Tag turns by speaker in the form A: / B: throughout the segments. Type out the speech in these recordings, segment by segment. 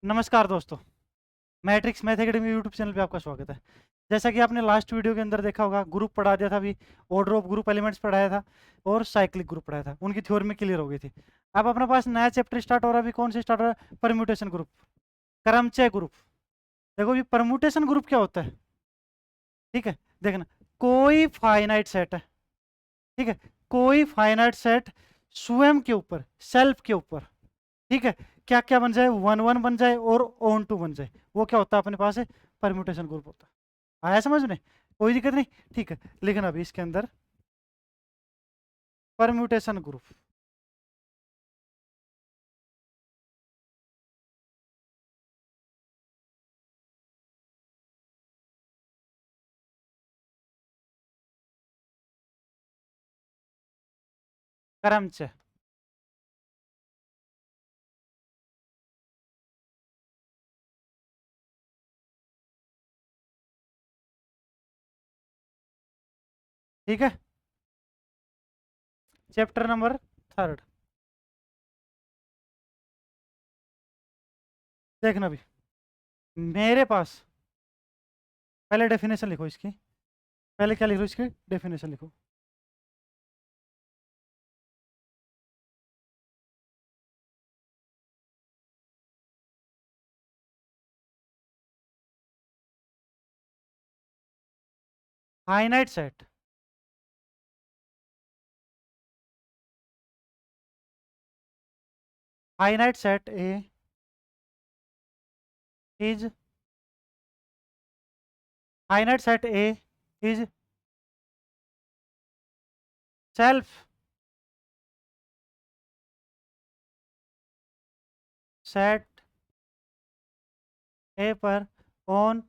A: नमस्कार दोस्तों, matrix math academy YouTube channel पे आपका स्वागत है। जैसा कि आपने लास्ट वीडियो के अंदर देखा होगा, ग्रुप पढ़ा दिया था अभी, ऑर्डर ऑफ ग्रुप एलिमेंट्स पढ़ाया था और साइक्लिक ग्रुप पढ़ाया था। उनकी थ्योरी में क्लियर हो गई थी। अब अपने पास नया चैप्टर स्टार्ट हो रहा है। अभी कौन सा स्टार्ट हो रहा है? परम्यूटेशन ग्रुप, क्रमचय ग्रुप। देखो ये परम्यूटेशन ग्रुप क्या होता है, ठीक है। देखना, कोई फाइनाइट सेट है, ठीक है, कोई फाइनाइट सेट स्वयं के ऊपर, सेल्फ के ऊपर, ठीक है, क्या क्या बन जाए, वन वन बन जाए और ऑन टू बन जाए, वो क्या होता है अपने पास है? परम्यूटेशन ग्रुप होता है। आया समझ में? कोई दिक्कत नहीं, ठीक है। लेकिन अभी इसके अंदर परम्यूटेशन ग्रुप, क्रमचय, ठीक है। Chapter number 3। देखना अभी मेरे पास, पहले डेफिनेशन लिखो इसकी। पहले क्या लिखो? इसकी डेफिनेशन लिखो। Finite set, finite set A is, finite set A is self set A पर on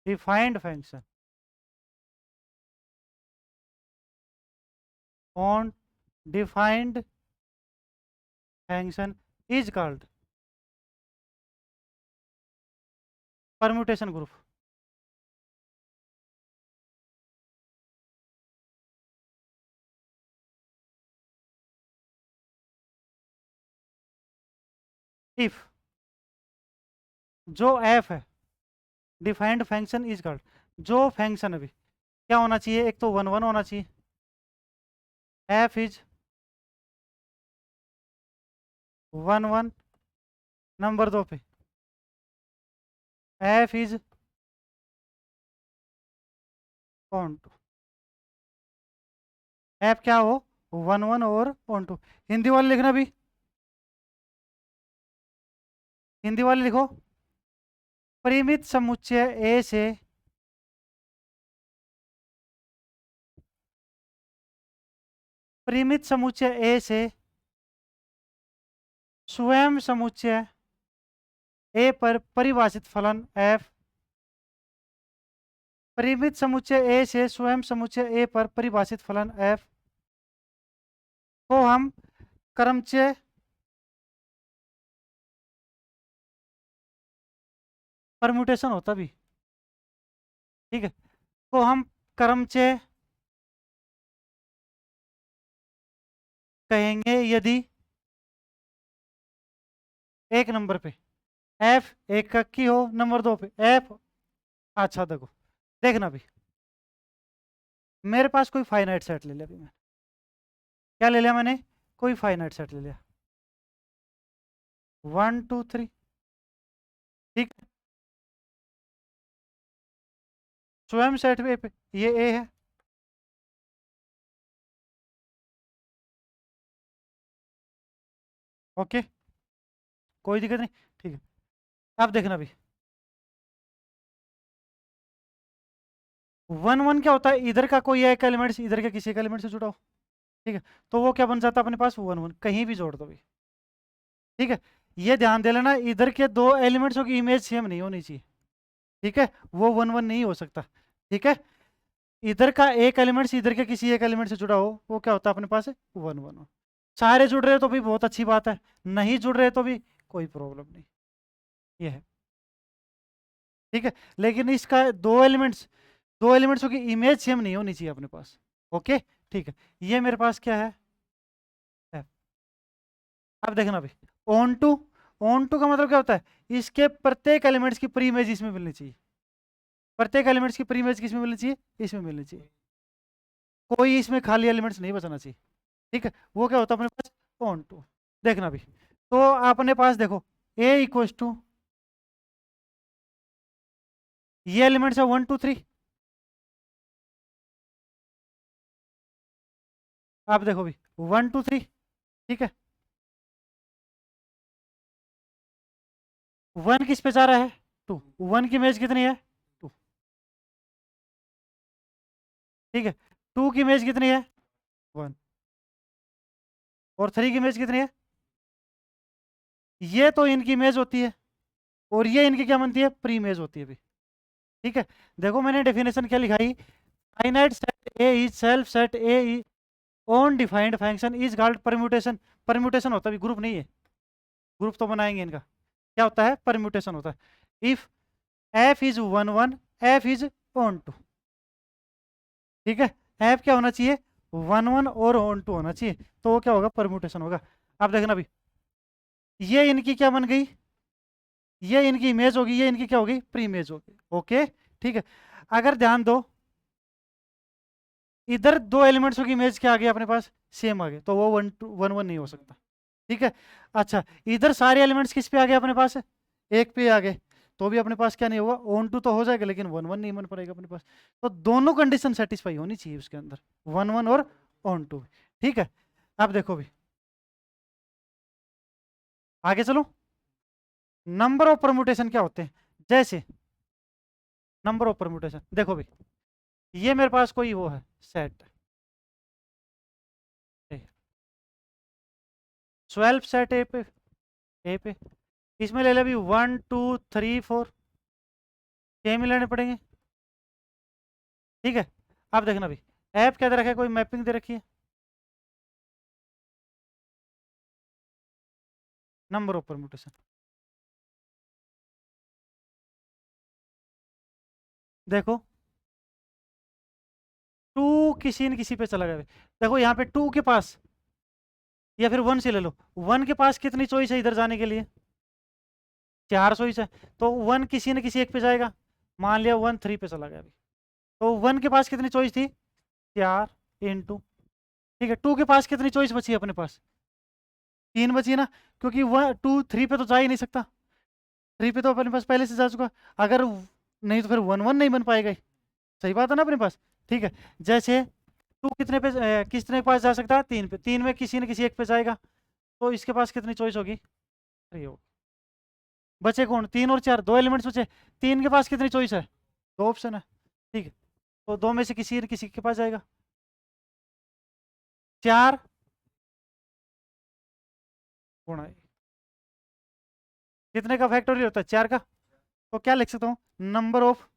A: defined function, on defined function is called permutation group. If जो एफ है, डिफाइंड फंक्शन इज कॉल्ड, जो फंक्शन अभी क्या होना चाहिए? एक तो वन वन होना चाहिए, F is one one. Number 2 पे F is one two, F क्या हो? वन वन और ऑन टू। हिंदी वाले लिखना भी, हिंदी वाले लिखो। परिमित समुच्चय ए से, परिमित समुच्चय ए से स्वयं समुच्चय ए पर परिभाषित फलन एफ, परिमित समुच्चय ए से स्वयं समुच्चय ए पर परिभाषित फलन एफ को हम क्रमचय, परम्यूटेशन होता भी, ठीक है, को हम क्रमचय कहेंगे यदि एक नंबर पे एफ एक की हो, नंबर 2 पे एफ। अच्छा देखो, देखना भी, मेरे पास कोई फाइनाइट सेट ले लिया अभी मैंने। क्या ले लिया मैंने? कोई फाइनाइट सेट ले लिया, 1 2 3, ठीक है। स्वयं सेट पे ये ए है, ओके, कोई दिक्कत नहीं, ठीक है। अब देखना भी, वन वन क्या होता है? इधर का कोई एक एलिमेंट से इधर के किसी एक एलिमेंट से जुड़ा हो, ठीक है, तो वो क्या बन जाता है अपने पास? वन वन, कहीं भी जोड़ दो भी, ठीक है। ये ध्यान दे लेना, इधर के दो एलिमेंट्स की इमेज सेम नहीं होनी चाहिए, ठीक है, वो वन वन नहीं हो सकता, ठीक है। इधर का एक एलिमेंट इधर के किसी एक एलिमेंट से जुड़ा हो, वो क्या होता है अपने पास? है वन वन। सारे जुड़ रहे हो तो भी बहुत अच्छी बात है, नहीं जुड़ रहे तो भी कोई प्रॉब्लम नहीं, ये है, ठीक है। लेकिन इसका दो एलिमेंट्स की इमेज सेम नहीं होनी चाहिए अपने पास, ओके, ठीक है। ये मेरे पास क्या है? F। अब देखना भाई, ऑन टू का मतलब क्या होता है, इसके प्रत्येक एलिमेंट्स की प्री इमेज इसमें मिलनी चाहिए, प्रत्येक एलिमेंट्स की प्री इमेज किसमें मिलनी चाहिए, इसमें मिलनी चाहिए, कोई इसमें खाली एलिमेंट्स नहीं बचना चाहिए। ठीक है, वो क्या होता है अपने पास, ऑन टू। देखना भी, तो अपने पास देखो ए इक्वल्स टू, ये एलिमेंट्स है 1 2 3। आप देखो भी 1 2 3, ठीक है। 1 किस पे जा रहा है, 2, 1 की इमेज कितनी है, 2, ठीक है। 2 की इमेज कितनी है, 1, और 3 की इमेज कितनी है, ये तो इनकी इमेज होती है, और ये इनकी क्या बनती है, प्री इमेज होती है भी। ठीक है, देखो मैंने डेफिनेशन क्या लिखाई, finite set A is self set A on defined function is called permutation. Permutation होता है, ग्रुप नहीं है, ग्रुप तो बनाएंगे इनका, क्या होता है, परम्यूटेशन होता है। If F is 1 1, F is one two, ठीक है। एफ क्या होना चाहिए, 1 1 और ऑन टू होना चाहिए, तो वो क्या होगा, परम्यूटेशन होगा। अब देखना भी, ये इनकी क्या बन गई, ये इनकी इमेज होगी, ये इनकी क्या होगी, प्री इमेज होगी, ओके। ठीक है, अगर ध्यान दो, इधर दो एलिमेंट्स की इमेज क्या आ गई अपने पास, सेम आ गए, तो वो 1 2 1 1 नहीं हो सकता। ठीक है, अच्छा, इधर सारे एलिमेंट्स किस पे आ गए अपने पास, एक पे आ गए, तो भी अपने पास क्या नहीं होगा, ऑन टू तो हो जाएगा, लेकिन 1 1 नहीं बन पाएगा अपने पास। तो दोनों कंडीशन सेटिस्फाई होनी चाहिए उसके अंदर, 1 1 और ऑन टू। ठीक है, अब देखो भी, आगे चलो, नंबर ऑफ परमुटेशन क्या होते हैं, जैसे नंबर ऑफ परमुटेशन देखो भी, ये मेरे पास कोई वो है सेट, 12 सेट ए पे इसमें ले ले भी 1 2 3 4, 6 में लेने पड़ेंगे। ठीक है, अब देखना भी, ऐप क्या दे रखा है, कोई मैपिंग दे रखी है, नंबर ऑफ परम्यूटेशन, देखो 2 किसी न किसी पे चला गया। देखो यहाँ पे 2 के पास, या फिर 1 से ले लो, 1 के पास कितनी चॉइस है इधर जाने के लिए, 4 चॉइस है, तो 1 किसी न किसी एक पे जाएगा, मान लिया 1 3 पे चला गया अभी, तो 1 के पास कितनी चॉइस थी, 4 × ठीक है। 2 के पास कितनी चॉइस बची है अपने पास, 3 बची है ना, क्योंकि 1 2 3 पे तो जा ही नहीं सकता, 3 पे तो अपने पास पहले से जा चुका, अगर नहीं तो फिर 1 1 नहीं बन पाएगा ही। सही बात है ना अपने पास। ठीक है, जैसे 2 कितने पे कितने के पास जा सकता है, 3 पे, 3 में किसी न किसी एक पे जाएगा, तो इसके पास कितनी चॉइस होगी, 3 होगी। बचे कौन, 3 और 4, दो एलिमेंट्स बचे, 3 के पास कितनी चॉइस है, दो ऑप्शन है। ठीक है, तो दो में से किसी न किसी के पास जाएगा, 4 × कितने का फैक्टोरियल होता है, 4 का, तो क्या लिख सकता हूँ, नंबर ऑफ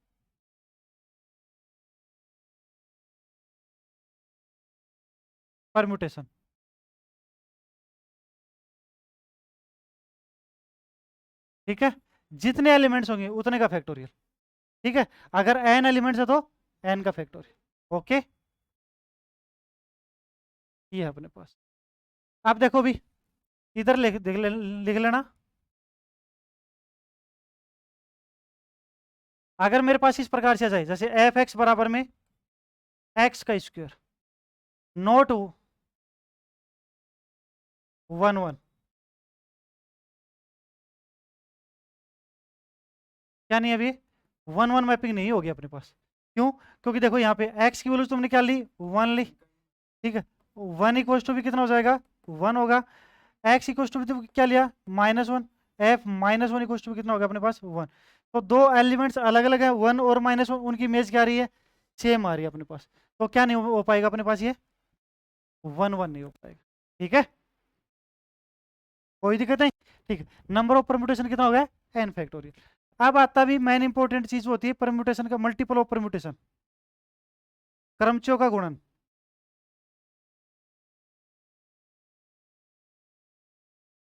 A: परम्यूटेशन। ठीक है, जितने एलिमेंट्स होंगे उतने का फैक्टोरियल। ठीक है, अगर एन एलिमेंट्स है तो एन का फैक्टोरियल, ओके। ये है अपने पास। आप देखो भी, इधर लिख लेना, अगर मेरे पास इस प्रकार से आ जाए, जैसे एफ एक्स बराबर में एक्स का स्क्वायर नॉट 1 1, क्या नहीं, अभी 1 1 मैपिंग नहीं होगी अपने पास, क्यों, क्योंकि देखो यहाँ पे एक्स की वैल्यू तुमने क्या ली, 1 ली। ठीक है, 1 इक्वल्स टू भी कितना हो जाएगा, 1 होगा, एक्स इक्वल्स टू भी क्या लिया, -1, एफ -1 इक्वल्स टू कितना होगा अपने पास, 1। तो दो एलिमेंट्स अलग अलग है, 1 और -1, उनकी इमेज क्या आ रही है, सेम आ रही है अपने पास, तो क्या नहीं हो पाएगा अपने पास, ये 1 1 नहीं हो पाएगा। ठीक है, कोई दिक्कत नहीं। ठीक है, नंबर ऑफ परम्यूटेशन कितना हो गया, एन फैक्टोरियल। अब आता भी मेन इंपॉर्टेंट चीज होती है परम्यूटेशन का, मल्टीपल ऑफ परम्यूटेशन, क्रमचयों का गुणन।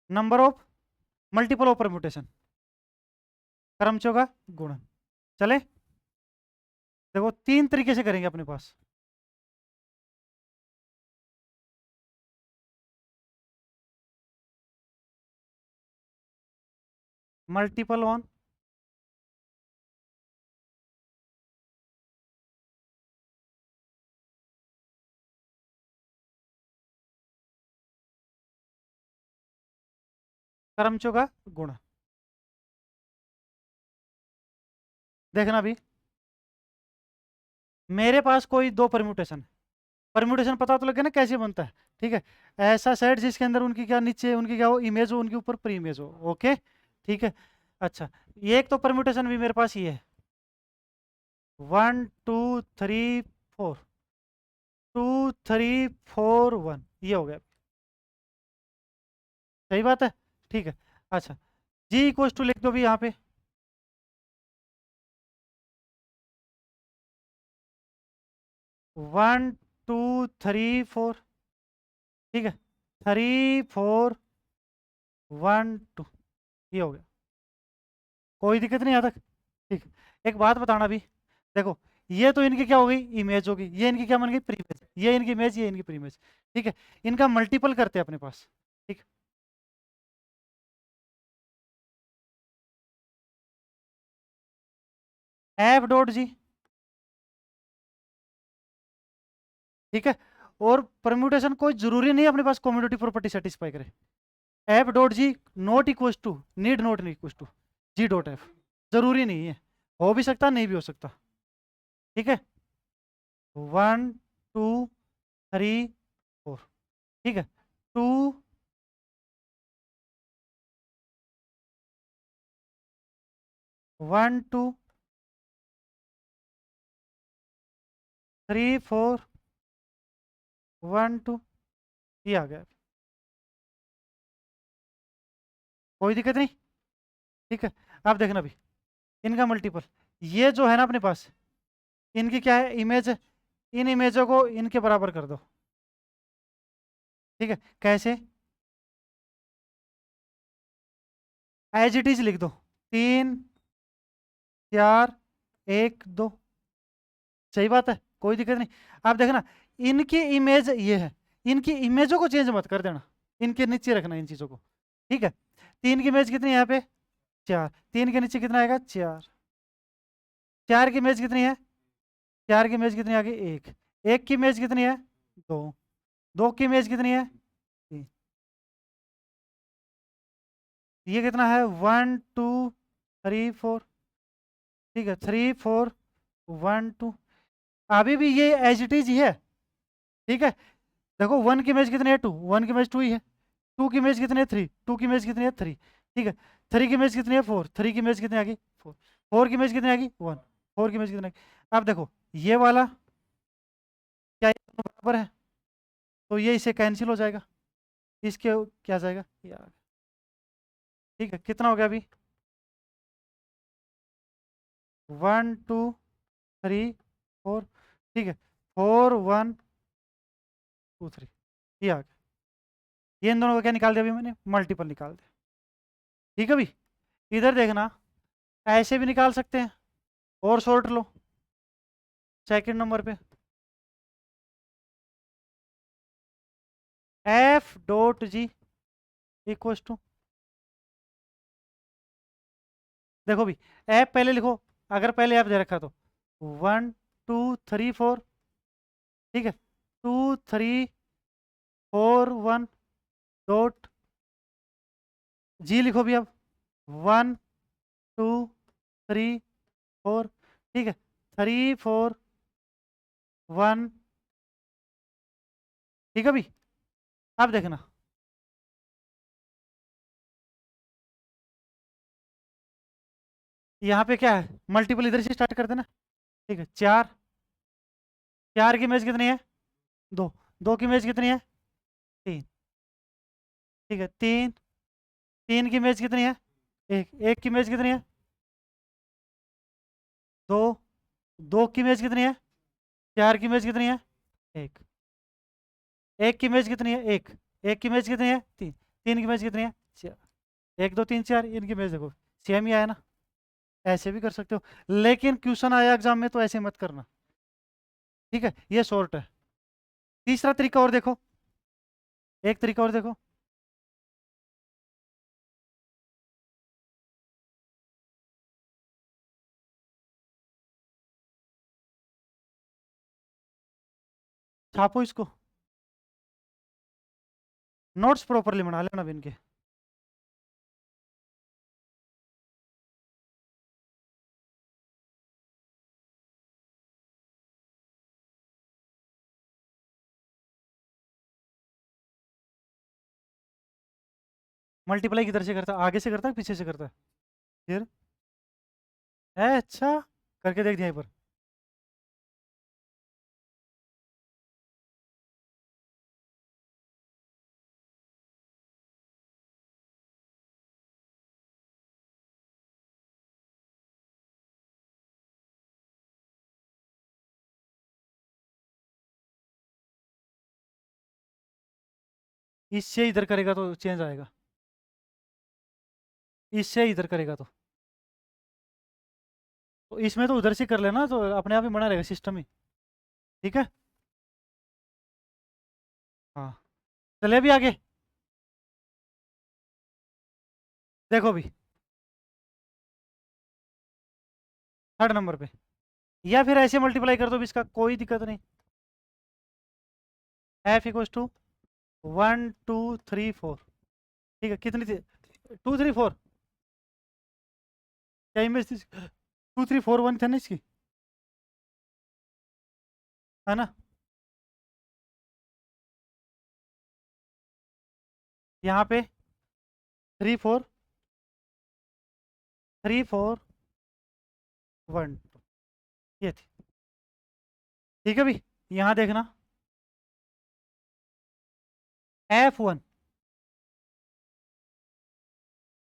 A: Number of multiple of permutation, क्रमचयों का गुणन। चले, देखो 3 तरीके से करेंगे अपने पास। मल्टीपल ऑन क्रमचों का गुण। देखना भी, मेरे पास कोई दो परम्यूटेशन, परम्यूटेशन पता तो लगे ना कैसे बनता है। ठीक है, ऐसा सेट जिसके अंदर उनकी क्या नीचे उनकी क्या हो इमेज हो, उनके ऊपर प्री इमेज हो। ओके, ठीक है। अच्छा, ये एक तो परम्यूटेशन भी मेरे पास ये है, 1 2 3 4, 2 3 4 1, ये हो गया। सही बात है, ठीक है। अच्छा, जी इक्वल टू लिख दो भी यहाँ पे, 1 2 3 4, ठीक है, 3 4 1 2, ये हो गया। कोई दिक्कत नहीं यहाँ तक, ठीक है। एक बात बताना भी, देखो ये तो इनकी क्या हो गई इमेज होगी, ये इनकी क्या बन गई प्री इमेज, ये इनकी इमेज, ये इनकी प्री इमेज। ठीक है, इनका मल्टीपल करते हैं अपने पास। ठीक, एफ डॉट जी, ठीक है। और परम्यूटेशन कोई जरूरी नहीं है अपने पास कम्यूटेटिव प्रॉपर्टी सेटिस्फाई करे। F dot G not equal to, need not equal to G dot F, जरूरी नहीं है, हो भी सकता नहीं भी हो सकता। ठीक है, 1 2 3 4, ठीक है, 2 1 2 3 4 1 2, ये आ गया। कोई दिक्कत नहीं, ठीक है। आप देखना भी, इनका मल्टीपल, ये जो है ना अपने पास, इनकी क्या है इमेज है, इन इमेजों को इनके बराबर कर दो। ठीक है, कैसे, एज इट इज लिख दो, 3 4 1 2, सही बात है, कोई दिक्कत नहीं। आप देखना, इनकी इमेज ये है, इनकी इमेजों को चेंज मत कर देना, इनके नीचे रखना इन चीजों को। ठीक है, 3 की इमेज कितनी है यहाँ पे 4, 3 के नीचे कितना आएगा 4, 4 की इमेज कितनी है, 4 की इमेज कितनी आ गई 1, 1 की इमेज कितनी है 2, 2 की इमेज कितनी है 3, ये कितना है 1 2 3 4, ठीक है, 3 4 1 2, अभी भी ये एज इट इज ही है। ठीक है, देखो 1 की इमेज कितनी है 2, 1 की इमेज 2 ही है, 2 की इमेज कितनी है 3, 2 की इमेज कितनी है 3, ठीक है, 3 की इमेज कितनी है 4, 3 की इमेज कितनी आ गई 4, 4 की इमेज कितनी आ गई 1, 4 की इमेज कितनी आ गई। अब देखो ये वाला क्या ये दोनों बराबर है, तो ये इसे कैंसिल हो जाएगा, इसके क्या जाएगा ये आ गया। ठीक है, कितना हो गया अभी 1 2 3 4, ठीक है, 4 1 2 3, ये आ गया। ये इन दोनों को क्या निकाल दिया अभी मैंने मल्टीपल निकाल दिया। ठीक है, अभी इधर देखना, ऐसे भी निकाल सकते हैं, और शॉर्ट लो सेकंड नंबर पे, F dot G equal to, देखो भी ऐप पहले लिखो, अगर पहले ऐप दे रखा तो 1 2 3 4, ठीक है, 2 3 4 1 डॉट जी लिखो भी अब, 1 2 3 4, ठीक है, 3 4 1, ठीक है भी। अब देखना, यहाँ पे क्या है मल्टीपल इधर से स्टार्ट कर देना। ठीक है, 4, 4 की इमेज कितनी है 2, 2 की इमेज कितनी है 3, ठीक है, 3, 3 की इमेज कितनी है 1, 1 की इमेज कितनी है 2, 2 की इमेज कितनी है 4 की इमेज कितनी है 1, 1 की इमेज कितनी है 1, 1 की इमेज कितनी है 3, 3 की इमेज कितनी है 4, 1 2 3 4, इनकी इमेज देखो सेम ही आया ना। ऐसे भी कर सकते हो, लेकिन क्वेश्चन आया एग्जाम में तो ऐसे मत करना। ठीक है, ये शॉर्ट है। तीसरा तरीका और देखो, एक तरीका और देखो, छापो इसको, नोट्स प्रॉपरली बना लेना अब इनके। मल्टीप्लाई किधर से करता है, आगे से करता है पीछे से करता है? फिर है अच्छा, करके देख दिया एक बार। इससे इधर करेगा तो चेंज आएगा, इससे इधर करेगा तो इसमें तो उधर से कर लेना तो अपने आप ही बना रहेगा सिस्टम ही। ठीक है। हाँ, चले अभी आगे। देखो अभी थर्ड नंबर पे, या फिर ऐसे मल्टीप्लाई कर दो भी, इसका कोई दिक्कत नहीं। F equals to 1 2 3 4। ठीक है, कितनी थी? 2 3 4। क्या इमेज थी? 2 3 4 1 था ना इसकी, है ना? यहाँ पे 3 4 3 4 1 2, ये थी। ठीक है भाई, यहाँ देखना F1,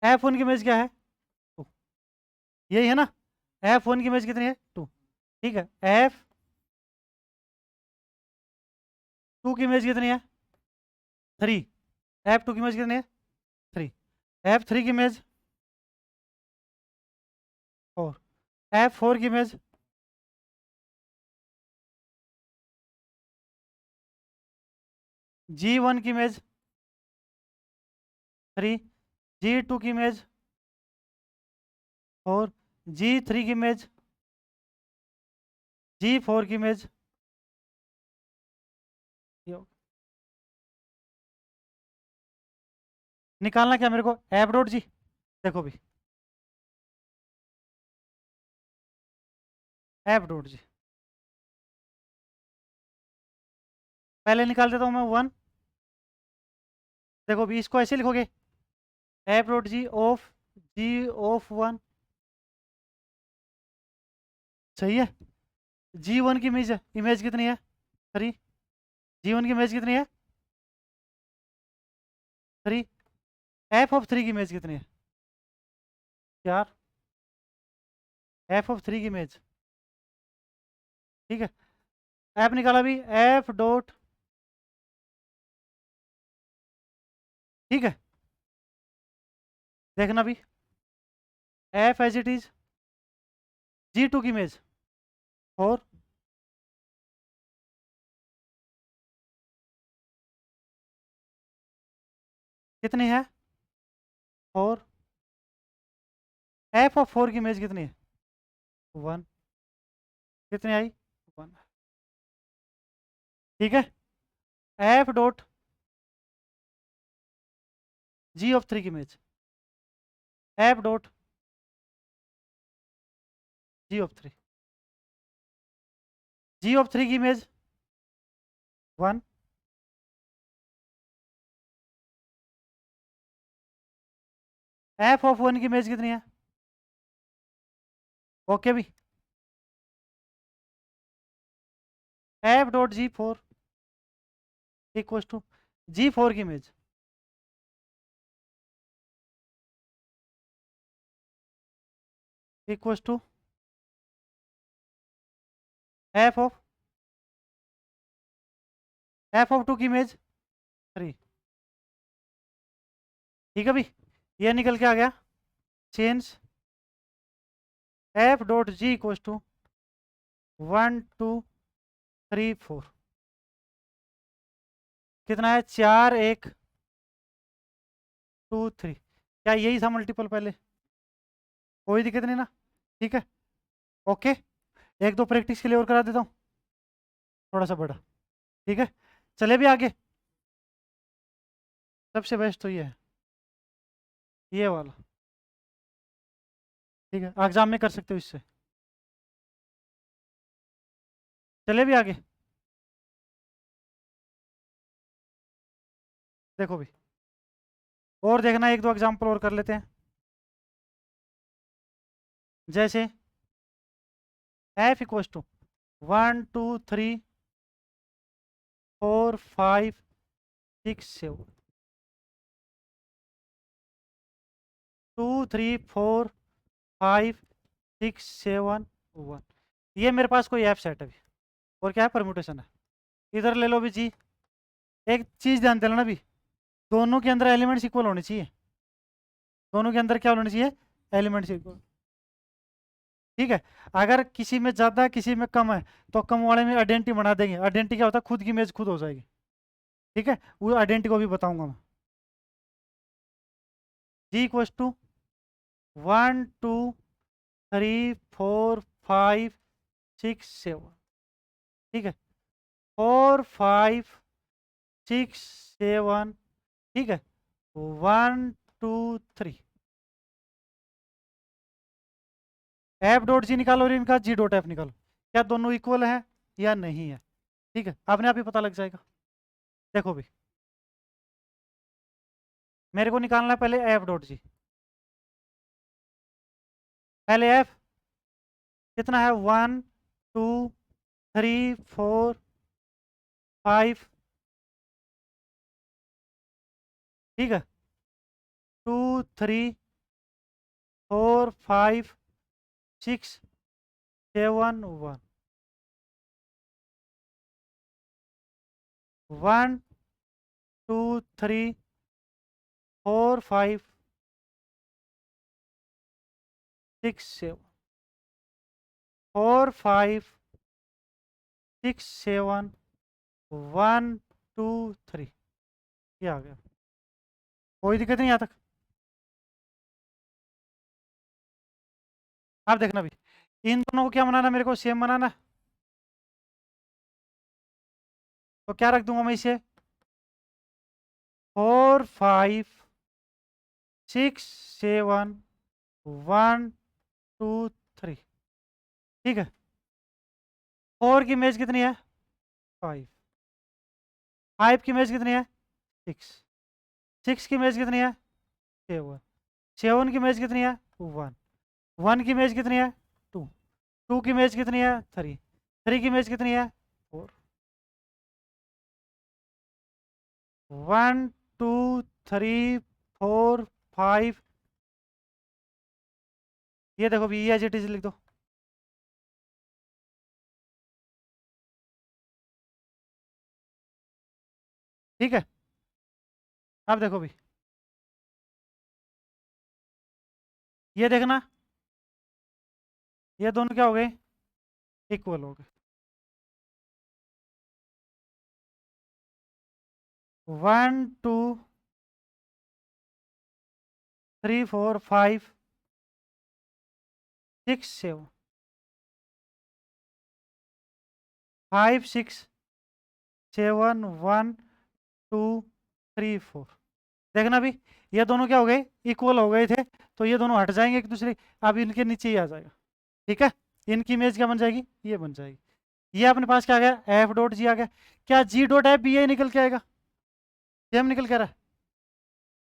A: F1 की इमेज क्या है? 2, यही है ना? F1 की इमेज कितनी है? 2। ठीक है, F2 की इमेज कितनी है? 3। F2 की इमेज कितनी है? 3। F3 की इमेज 4। F4 की इमेज G1 की इमेज 3। G2 की इमेज 4। G3 की इमेज, G4 की इमेज निकालना क्या मेरे को? एफ डॉट जी। देखो भी, एफ डॉट जी पहले निकाल देता हूँ मैं 1। देखो भी, इसको ऐसे लिखोगे, एफ डॉट जी ऑफ 1। सही है। G1 की इमेज, इमेज कितनी है? 3। G1 की इमेज कितनी है? 3। F(3) की इमेज कितनी है? 4। F(3) की इमेज, ठीक है। एफ निकाला भी, एफ डॉट, ठीक है। देखना भी, F as it is, G2 की इमेज 4। कितनी है? 4। F(4) की इमेज कितनी है? 1। कितनी आई? 1। ठीक है। एफ डॉट G(3) की image, F dot G(3), G(3) की इमेज 1। F(1) की इमेज कितनी है? ओके भी, F dot G4 equal to G4 की image, equal to F of, F(2) की इमेज 3। ठीक है भी, ये निकल के आ गया। Change F dot G equal to 1 2 3 4। कितना है? 4 1 2 3। क्या यही था मल्टीपल पहले? कोई दिक्कत नहीं ना? ठीक है, ओके। एक दो प्रैक्टिस के लिए और करा देता हूँ, थोड़ा सा बड़ा। ठीक है, चले भी आगे। सबसे बेस्ट तो ये वाला। ठीक है, एग्जाम में कर सकते हो इससे। चले भी आगे। देखो भी, और देखना, एक दो एग्जाम्पल और कर लेते हैं। जैसे एफ इक्वस टू 1 2 3 4 5 6 7, 2 3 4 5 6 7 1। ये मेरे पास कोई ऐप सेट है अभी, और क्या है, परम्यूटेशन है। इधर ले लो भी जी। एक चीज ध्यान देना भी, दोनों के अंदर एलिमेंट्स इक्वल होने चाहिए। दोनों के अंदर क्या होने चाहिए, एलिमेंट्स इक्वल। ठीक है, अगर किसी में ज्यादा किसी में कम है, तो कम वाले में आइडेंटिटी बना देंगे। आइडेंटिटी क्या होता है, खुद की इमेज खुद हो जाएगी। ठीक है, वो आइडेंटिटी को भी बताऊंगा मैं। जी इक्वस टू 1 2 3 4 5 6 7। ठीक है, 4 5 6 7। ठीक है, 1 2 3। एफ डॉट जी निकालो और इनका जी डॉट एफ निकालो, क्या दोनों इक्वल है या नहीं है। ठीक है, अपने आप ही पता लग जाएगा। देखो भी, मेरे को निकालना है पहले एफ डॉट जी। पहले एफ कितना है, 1 2 3 4 5। ठीक है, 2 3 4 5 6 7 1। 1 2 3 4 5 6 7, 4 5 6 7 1 2 3। ये आ गया, कोई दिक्कत नहीं यहाँ तक। आप देखना भी, इन दोनों को क्या बनाना, मेरे को सेम बनाना। तो क्या रख दूंगा मैं इसे, 4 5 6 7 1 2 3। ठीक है, 4 की इमेज कितनी है, 5। 5 की इमेज कितनी है, 6। 6 की इमेज कितनी है, 7। 7 की इमेज कितनी है, 1। 1 की इमेज कितनी है, 2। 2 की इमेज कितनी है, 3। 3 की इमेज कितनी है, 4। 1 2 3 4 5। ये देखो भी, एज इट इज लिख दो। ठीक है, अब देखो भी, ये देखना, ये दोनों क्या हो गए, इक्वल हो गए। 1 2 3 4 5 6 7, 5 6 7 1 2 3 4। देखना भी, ये दोनों क्या हो गए, इक्वल हो गए थे। तो ये दोनों हट जाएंगे एक दूसरे, अब इनके नीचे ही आ जाएगा। ठीक है, इनकी इमेज क्या बन जाएगी, ये बन जाएगी। ये अपने पास क्या आ गया, एफ डॉट जी आ गया। क्या जी डॉट एफ भी ये निकल के आएगा, सेम निकल के आ रहा है।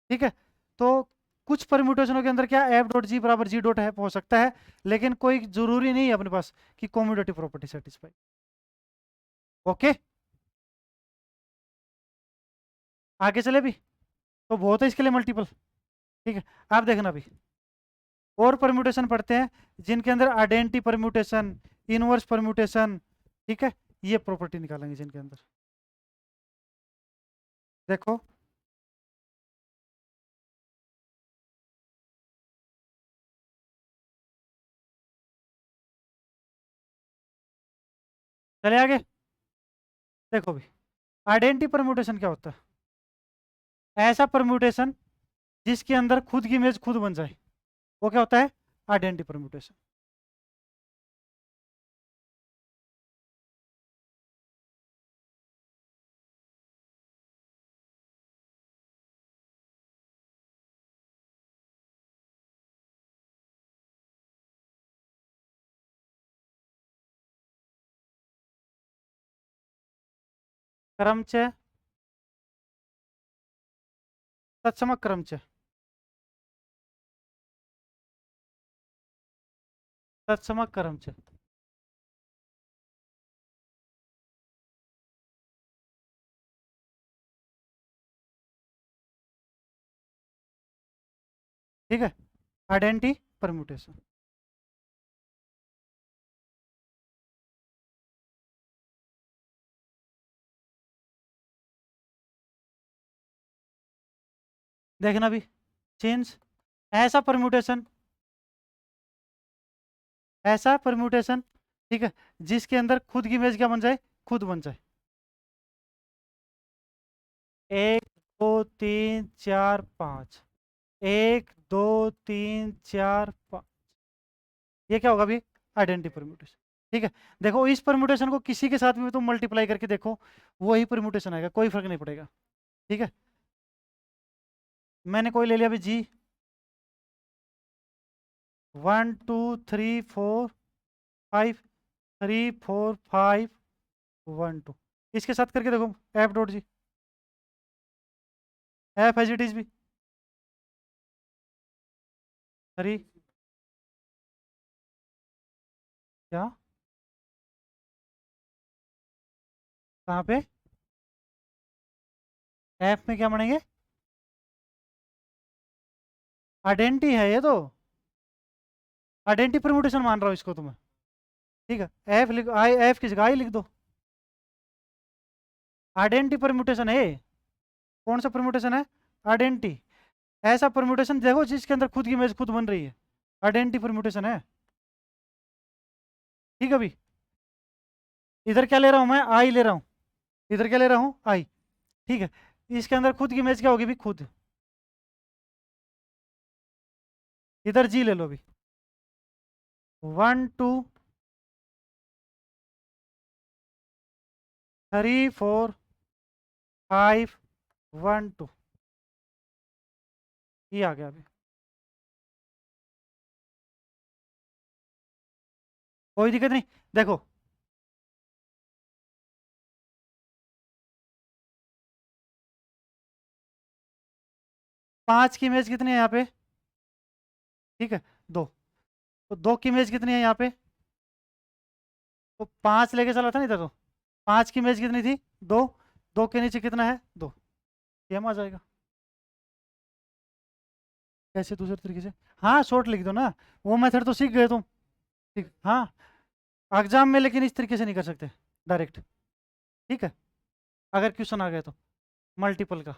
A: ठीक है, तो कुछ परम्यूटेशनों के अंदर क्या एफ डॉट जी बराबर जी डॉट एफ हो सकता है, लेकिन कोई जरूरी नहीं है अपने पास कि कॉम्यूटेटिव प्रॉपर्टी सेटिस्फाई। ओके, आगे चले भी, तो बहुत है इसके लिए मल्टीपल। ठीक है, आप देखना भी, और परम्यूटेशन पढ़ते हैं जिनके अंदर आइडेंटिटी परम्यूटेशन, इनवर्स परम्यूटेशन। ठीक है, ये प्रॉपर्टी निकालेंगे जिनके अंदर। देखो, चले आगे। देखो भी, आइडेंटिटी परम्यूटेशन क्या होता है, ऐसा परम्यूटेशन जिसके अंदर खुद की इमेज खुद बन जाए, वो क्या होता है, आइडेंटिटी परम्यूटेशन। क्रम च तत्सम क्रम च तत्सम क्रम च। ठीक है, आइडेंटी परम्यूटेशन। देखना भी, चेंज, ऐसा परम्यूटेशन, ऐसा परम्यूटेशन, ठीक है, जिसके अंदर खुद की इमेज क्या बन जाए, खुद बन जाए। 1 2 3 4 5, 1 2 3 4 5, ये क्या होगा अभी, आइडेंटी परम्यूटेशन। ठीक है, देखो इस परम्यूटेशन को किसी के साथ भी तुम मल्टीप्लाई करके देखो, वही परम्यूटेशन आएगा, कोई फर्क नहीं पड़ेगा। ठीक है, मैंने कोई ले लिया अभी जी, 1 2 3 4 5, 3 4 5 1 2, इसके साथ करके देखो, F dot G, F as it is भी 3, क्या, कहाँ पे, एफ में क्या बनेंगे, आइडेंटी है ये तो, आइडेंटी परम्यूटेशन मान रहा हूँ इसको तुम्हें। ठीक है, एफ लिख, आई एफ की जगह आई लिख दो, आइडेंटी परम्यूटेशन है। कौन सा परम्यूटेशन है, आइडेंटी, ऐसा परम्यूटेशन देखो जिसके अंदर खुद की इमेज खुद बन रही है, आइडेंटी परम्यूटेशन है। ठीक है, अभी इधर क्या ले रहा हूँ मैं, आई ले रहा हूँ, इधर क्या ले रहा हूँ, आई। ठीक है, इसके अंदर खुद की इमेज क्या होगी भी, खुद, इधर जी ले लो अभी, 1 2 3 4 5 1 2, ये आ गया अभी, कोई दिक्कत नहीं। देखो 5 की इमेज कितनी है यहाँ पे, ठीक है, 2, तो 2 की इमेज कितनी है यहाँ पे, तो 5 लेके चला था नहीं था, तो 5 की इमेज कितनी थी, 2, 2 के नीचे कितना है, 2, सेम आ जाएगा। कैसे दूसरे तरीके से, हाँ शॉर्ट लिख दो ना, वो मेथड तो सीख गए तुम। ठीक, हाँ, एग्जाम में लेकिन इस तरीके से नहीं कर सकते डायरेक्ट। ठीक है, अगर क्वेश्चन आ गया तो मल्टीपल का,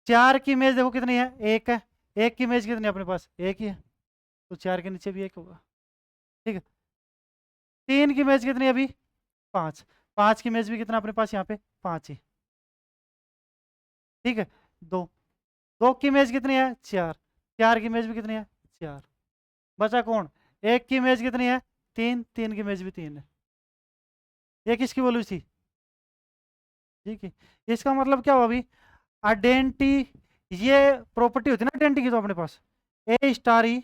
A: 4 की इमेज देखो कितनी है, एक है, एक की इमेज कितनी है अपने पास, एक ही है, तो 4 के नीचे भी एक होगा। ठीक है, 3 की इमेज कितनी है अभी, 5, 5 की इमेज भी कितना अपने पास यहाँ पे, 5 ही। ठीक है, 2, 2 की इमेज कितनी है, 4, 4 की इमेज भी कितनी है, 4, बचा कौन, एक की इमेज कितनी है, 3, 3 की इमेज भी 3 है, ये किसकी वैल्यू थी। ठीक है, इसका मतलब क्या हुआ अभी, आइडेंटी, ये प्रॉपर्टी होती है ना आइडेंटी की, तो अपने पास ए स्टार ई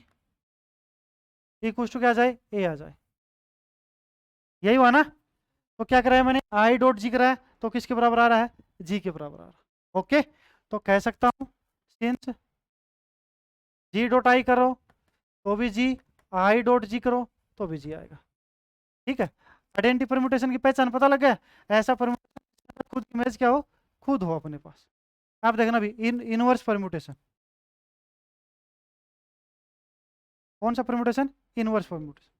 A: इक्वल टू क्या आ जाए, ए आ जाए, यही हुआ ना। तो क्या कराया मैंने, आई डॉट जी कराया, तो किसके बराबर आ रहा है, जी के बराबर आ रहा है। ओके, तो कह सकता हूँ सिंस जी डॉट आई करो तो भी जी, आई डॉट जी करो तो भी जी आएगा। ठीक है, आइडेंटी परम्यूटेशन की पहचान पता लग गया, ऐसा परम्यूटेशन खुद इमेज क्या हो, खुद हो अपने पास। आप देखना भी, इनवर्स परम्यूटेशन, कौन सा परम्यूटेशन, इनवर्स परम्यूटेशन।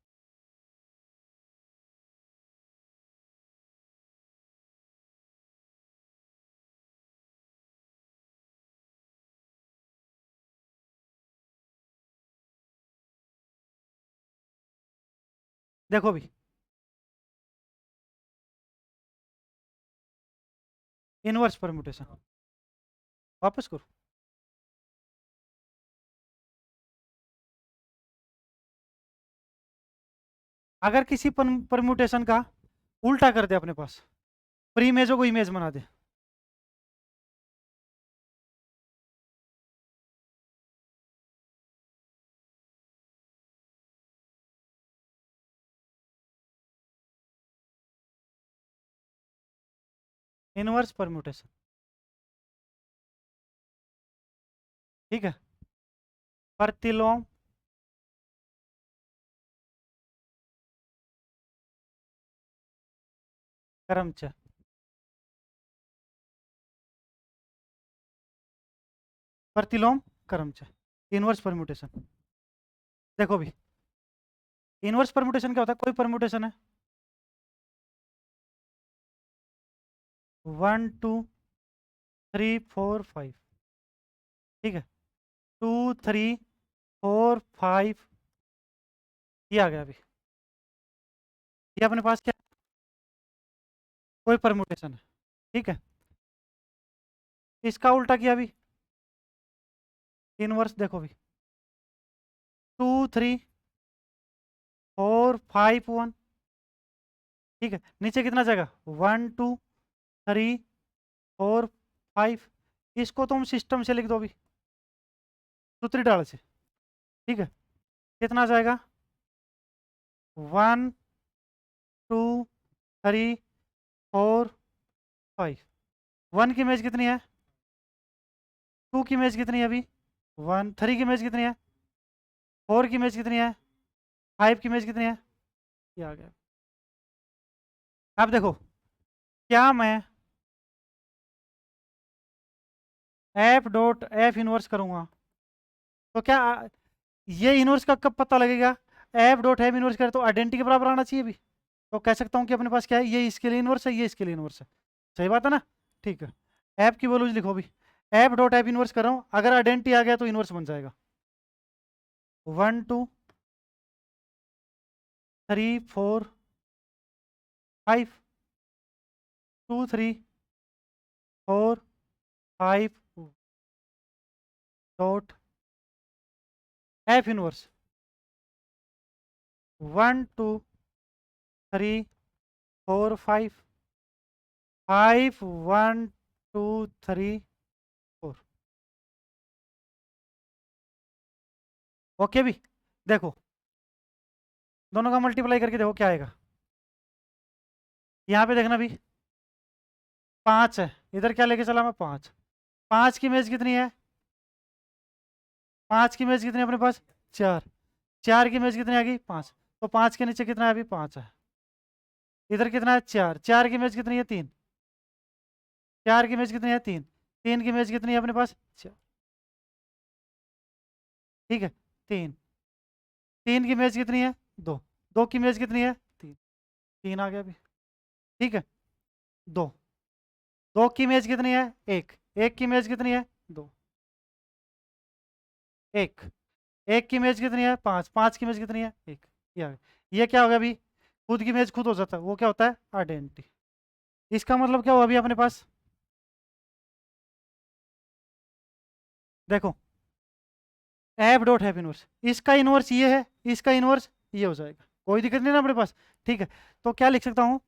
A: देखो भी, इनवर्स परम्यूटेशन, वापस करो, अगर किसी परम्यूटेशन का उल्टा कर दे अपने पास, प्री इमेजों को इमेज बना दे, इनवर्स परम्यूटेशन, ठीक है। प्रतिलोम क्रमचय, प्रतिलोम क्रमचय, इनवर्स परम्यूटेशन। देखो भी, इनवर्स परम्यूटेशन क्या होता है? कोई परम्यूटेशन है, 1 2 3 4 5, ठीक है। 2 3 4 5, ये आ गया अभी। ये अपने पास क्या, कोई परम्यूटेशन है, ठीक है। इसका उल्टा किया अभी, इनवर्स देखो भी, 2 3 4 5 1, ठीक है। नीचे कितना जाएगा? 1 2 3 4 5। इसको तुम सिस्टम से लिख दो अभी, सूत्री डाल से, ठीक है। कितना जाएगा? 1 2 3 4 5। 1 की इमेज कितनी है? 2 की इमेज कितनी है अभी? 1। 3 की इमेज कितनी है? 4 की इमेज कितनी है? 5 की इमेज कितनी है? ये आ गया। अब देखो, क्या मैं एफ डॉट एफ इनवर्स करूंगा तो क्या ये इनवर्स का कब पता लगेगा? एफ डॉट एफ इनवर्स करे तो आइडेंटिटी के बराबर आना चाहिए भी। तो कह सकता हूँ कि अपने पास क्या है, ये इसके लिए इनवर्स है, ये इसके लिए इनवर्स है। सही बात है ना? ठीक है। एफ की वैल्यूज लिखो भी, एफ डॉट एफ इनवर्स कर रहा हूँ, अगर आइडेंटिटी आ गया तो इनवर्स बन जाएगा। 1 2 3 4 5, 2 3 4 5 डॉट एफ इनवर्स, 1 2 3 4 5, 1 2 3 4। ओके भी, देखो दोनों का मल्टीप्लाई करके देखो क्या आएगा। यहाँ पे देखना भी, 5 है, इधर क्या लेके चला मैं? 5। 5 की इमेज कितनी है? 5 की इमेज कितनी है अपने पास? 4। 4 की इमेज कितनी आ गई? 5। तो 5 के नीचे कितना है अभी? 5 है। इधर कितना है? 4। 4 की इमेज कितनी है? 3। 4 की इमेज कितनी है? 3। 3 की इमेज कितनी है अपने पास? 4। ठीक है। 3। 3 की इमेज कितनी है? 2। 2 की इमेज कितनी है? 3। 3 आ गया अभी, ठीक है। 2। 2 की इमेज कितनी है? 1। 1 की इमेज कितनी है? 2। 1। 1 की इमेज कितनी है? 5। 5 की इमेज कितनी है? 1। ये आ गया। ये क्या होगा अभी? खुद की इमेज खुद हो जाता है, वो क्या होता है? आइडेंटिटी। इसका मतलब क्या हुआ अभी अपने पास? देखो, एफ डॉट हैव इनवर्स, इसका इनवर्स ये है, इसका इनवर्स ये हो जाएगा, कोई दिक्कत नहीं ना अपने पास। ठीक है। तो क्या लिख सकता हूँ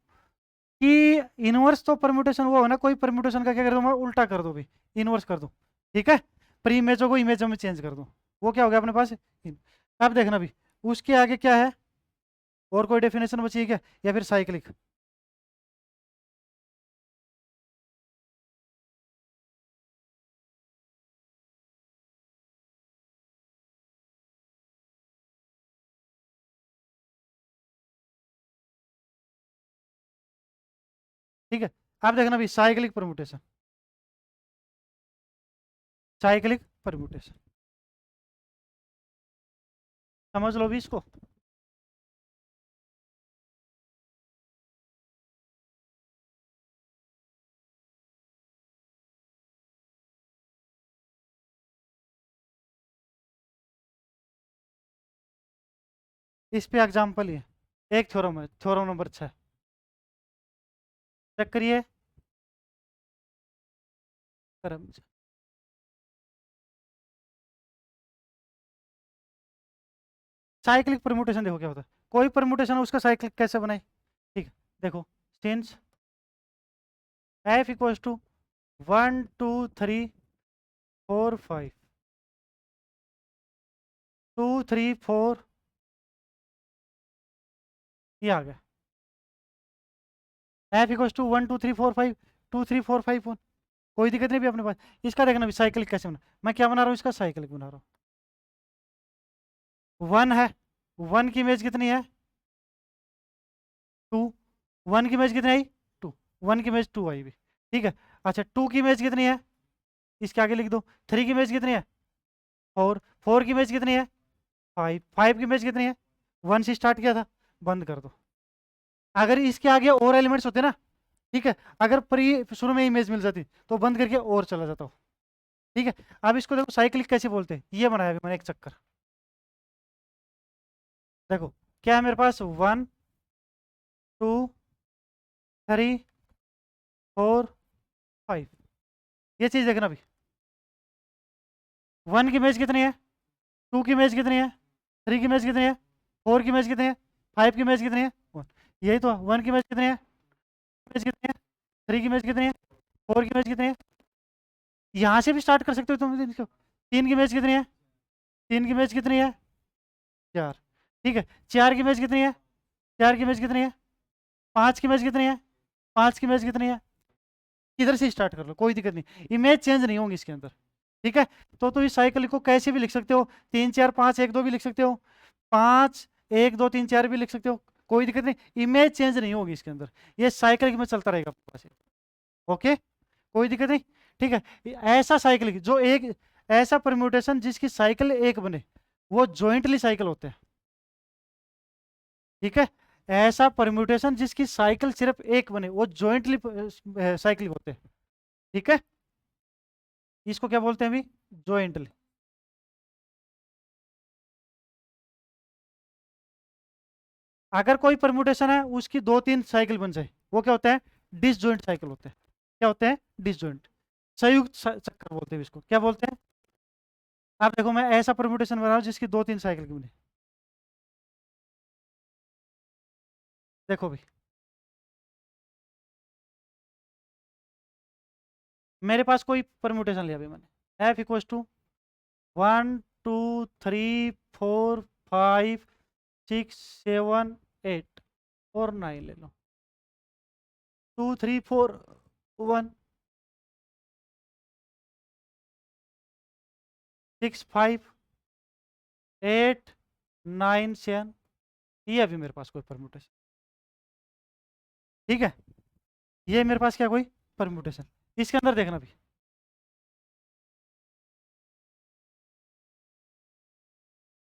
A: कि इनवर्स तो परम्यूटेशन वो है ना, कोई परम्यूटेशन का क्या कर दो मैं? उल्टा कर दो भी, इनवर्स कर दो, ठीक है। प्री इमेजों को इमेजों में चेंज कर दो, वो क्या हो गया अपने पास? अब देखना भी, उसके आगे क्या है? और कोई डेफिनेशन बची है क्या, या फिर साइक्लिक? ठीक है। अब देखना भी, साइक्लिक परम्यूटेशन, साइक्लिक परम्यूटेशन, समझ लो भी इसको। इस पे एग्जाम्पल ही है, एक थ्योरम है, थ्योरम नंबर 6, चेक करिए। करम साइक्लिक परम्यूटेशन देखो क्या होता है, कोई परम्यूटेशन है उसका साइक्लिक कैसे बनाए? ठीक है। देखो, सिंस एफ इक्वल्स टू 1 2 3 4 5, 2 3 4, ये आ गया। एफ इक्वल्स टू 1 2 3 4 5, 2 3 4 5 1, कोई दिक्कत नहीं भी अपने पास। इसका देखना भी साइकिल कैसे बना, मैं क्या बना रहा हूँ, इसका साइकिल बना रहा हूँ। 1 है, 1 की इमेज कितनी है, 2, 1 की इमेज कितनी आई, 2, 1 की इमेज 2 आई भी, ठीक है। अच्छा 2 की इमेज कितनी है, इसके आगे लिख दो। 3 की इमेज कितनी है, 4, 4 की इमेज कितनी है, 5, 5 की इमेज कितनी है, 1 से स्टार्ट किया था, बंद कर दो। अगर इसके आगे और एलिमेंट्स होते ना, ठीक है, अगर प्री शुरू में इमेज मिल जाती तो बंद करके और चला जाता हो, ठीक है। अब इसको देखो साइक्लिक कैसे बोलते हैं, ये बनाया अभी मैंने एक चक्कर। देखो क्या है मेरे पास, 1 2 3 4 5, ये चीज देखना अभी। 1 की इमेज कितनी है, 2 की इमेज कितनी है, 3 की इमेज कितनी है, 4 की इमेज कितनी है, 5 की इमेज कितनी है, 1, यही तो। 1 की इमेज कितनी है, इमेज कितनी है, 3 की इमेज कितनी है, 4 की इमेज कितनी है, यहाँ से भी स्टार्ट कर सकते हो तुम इसको। 3 की इमेज कितनी है, 3 की इमेज कितनी है, 4, ठीक है। 4 की इमेज कितनी है, 4 की इमेज कितनी है, 5 की इमेज कितनी है, 5 की इमेज कितनी है, इधर से स्टार्ट कर लो, कोई दिक्कत नहीं, इमेज चेंज नहीं होंगी इसके अंदर, ठीक है। तो इस साइकिल को कैसे भी लिख सकते हो, 3 4 5 1 2 भी लिख सकते हो, 5 1 2 3 4 भी लिख सकते हो, कोई दिक्कत नहीं, इमेज चेंज नहीं होगी इसके अंदर, ये साइकिल में चलता रहेगा आपके पास। ओके, कोई दिक्कत नहीं, ठीक है। ऐसा साइकिल जो एक, ऐसा परम्यूटेशन जिसकी साइकिल एक बने, वो जॉइंटली साइकिल होते हैं, ठीक है। ऐसा परम्यूटेशन जिसकी साइकिल सिर्फ एक बने, वो जॉइंटली साइकिल होते हैं, ठीक है। इसको क्या बोलते हैं अभी, जॉइंटली। अगर कोई परम्यूटेशन है उसकी 2 3 साइकिल बन जाए, वो क्या होता है, डिसजॉइंट साइकिल होते हैं। क्या होते हैं, डिसजॉइंट, संयुक्त चक्कर बोलते हैं इसको, क्या बोलते हैं। अब देखो मैं ऐसा परम्यूटेशन बना रहा हूँ जिसकी 2 3 साइकिल की बने, देखो भी, मेरे पास कोई परम्यूटेशन लिया अभी मैंने, एफ इक्वल्स टू 1 2 3 4 5 6 7 8 और 9 ले लो, 2 3 4 1 6 5 8 9 7, ये अभी मेरे पास कोई परम्यूटेशन, ठीक है। ये मेरे पास क्या, कोई परम्यूटेशन, इसके अंदर देखना भी।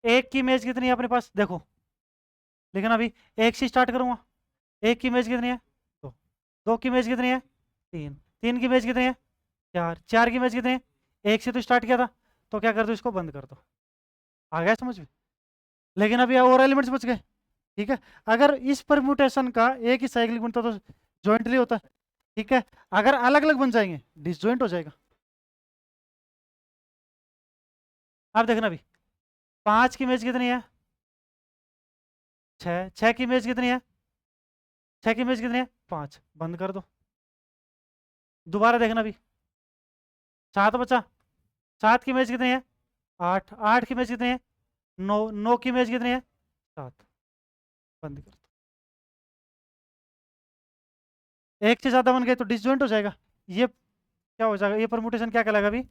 A: एक की इमेज कितनी है अपने पास, देखो लिखना अभी, एक से स्टार्ट करूंगा। एक की इमेज कितनी है, 2, 2 की इमेज कितनी है, 3, 3 की इमेज कितनी है, 4, 4 की इमेज कितनी है, एक से तो स्टार्ट किया था, तो क्या कर दो, इसको बंद कर दो। आ गया समझ में, लेकिन अभी और एलिमेंट्स बच गए, ठीक है। अगर इस परम्यूटेशन का एक ही साइकिल बनता तो जॉइंटली होता, ठीक है। अगर अलग अलग बन जाएंगे डिसजॉइंट हो जाएगा। अब देखना भी, 5 की इमेज कितनी है, 6, 6 की इमेज कितनी है, 6 की इमेज कितनी है, 5, बंद कर दो। दोबारा देखना भी, 7 बचा, 7 की इमेज कितनी है, 8, 8 की इमेज कितनी है, 9, 9 की इमेज कितनी है, 7, बंद कर दो। एक से ज्यादा बन गए तो डिसजॉइंट हो जाएगा, ये क्या हो जाएगा, ये परमुटेशन क्या कहलाएगा अभी,